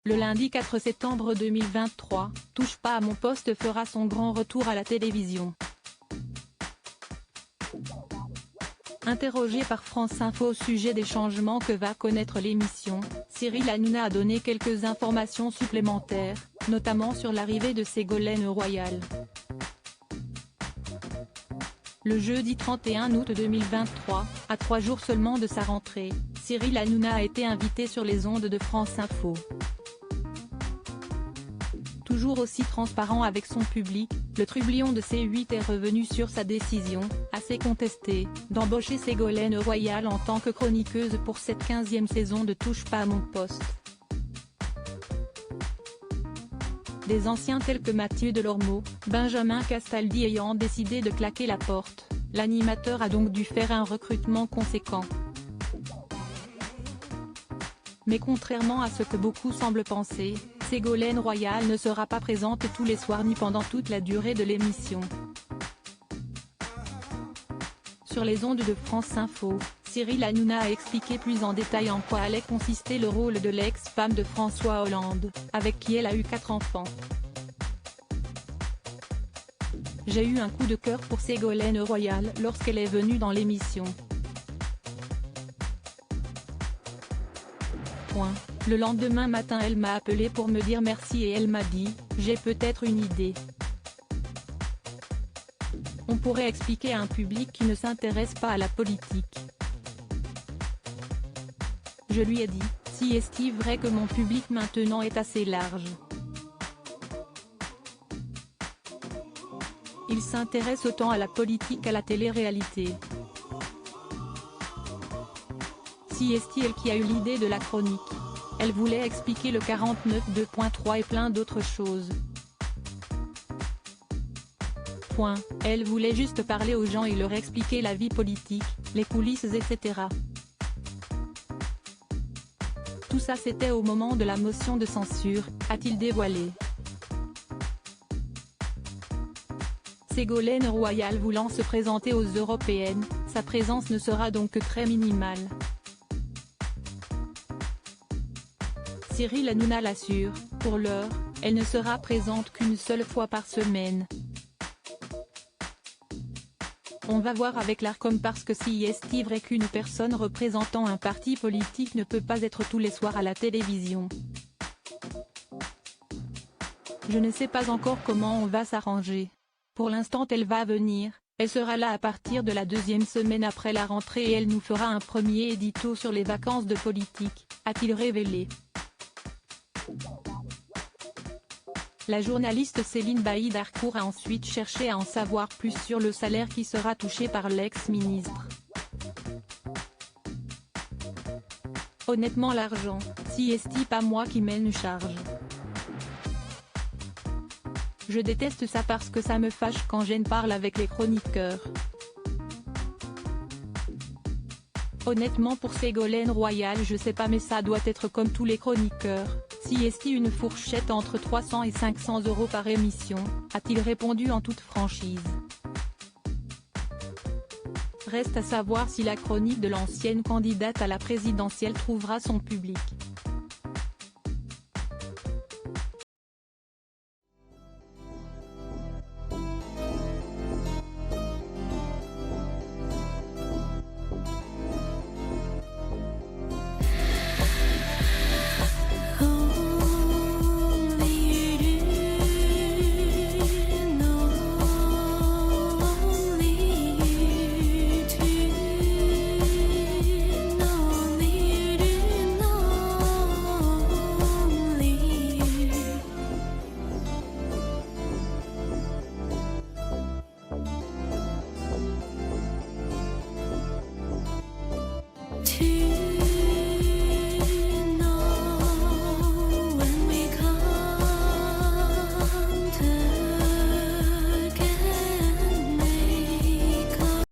Le lundi 4 septembre 2023, Touche pas à mon poste fera son grand retour à la télévision. Interrogé par France Info au sujet des changements que va connaître l'émission, Cyril Hanouna a donné quelques informations supplémentaires, notamment sur l'arrivée de Ségolène Royal. Le jeudi 31 août 2023, à 3 jours seulement de sa rentrée, Cyril Hanouna a été invité sur les ondes de France Info. Toujours aussi transparent avec son public, le trublion de C8 est revenu sur sa décision, assez contestée, d'embaucher Ségolène Royal en tant que chroniqueuse pour cette 15e saison de Touche pas à mon poste. Des anciens tels que Mathieu Delormeau, Benjamin Castaldi ayant décidé de claquer la porte, l'animateur a donc dû faire un recrutement conséquent. Mais contrairement à ce que beaucoup semblent penser, Ségolène Royal ne sera pas présente tous les soirs ni pendant toute la durée de l'émission. Sur les ondes de France Info, Cyril Hanouna a expliqué plus en détail en quoi allait consister le rôle de l'ex-femme de François Hollande, avec qui elle a eu 4 enfants. J'ai eu un coup de cœur pour Ségolène Royal lorsqu'elle est venue dans l'émission. Le lendemain matin elle m'a appelé pour me dire merci et elle m'a dit « J'ai peut-être une idée. On pourrait expliquer à un public qui ne s'intéresse pas à la politique. » Je lui ai dit « Si est-il vrai que mon public maintenant est assez large? Il s'intéresse autant à la politique qu'à la télé-réalité. Si est-il elle qui a eu l'idée de la chronique. Elle voulait expliquer le 49.2.3 et plein d'autres choses. Elle voulait juste parler aux gens et leur expliquer la vie politique, les coulisses etc. Tout ça c'était au moment de la motion de censure, a-t-il dévoilé. Ségolène Royal voulant se présenter aux européennes, sa présence ne sera donc que très minimale. Cyril Hanouna l'assure, pour l'heure, elle ne sera présente qu'une seule fois par semaine. On va voir avec l'Arcom parce que si est vrai qu'une personne représentant un parti politique ne peut pas être tous les soirs à la télévision. Je ne sais pas encore comment on va s'arranger. Pour l'instant elle va venir, elle sera là à partir de la 2e semaine après la rentrée et elle nous fera un premier édito sur les vacances de politique, a-t-il révélé. La journaliste Céline Bailly-Darcourt a ensuite cherché à en savoir plus sur le salaire qui sera touché par l'ex-ministre. Honnêtement l'argent, si est-il pas moi qui mène charge. Je déteste ça parce que ça me fâche quand je parle avec les chroniqueurs. Honnêtement pour Ségolène Royal je sais pas mais ça doit être comme tous les chroniqueurs, si est-il une fourchette entre 300 et 500 € par émission, a-t-il répondu en toute franchise. Reste à savoir si la chronique de l'ancienne candidate à la présidentielle trouvera son public.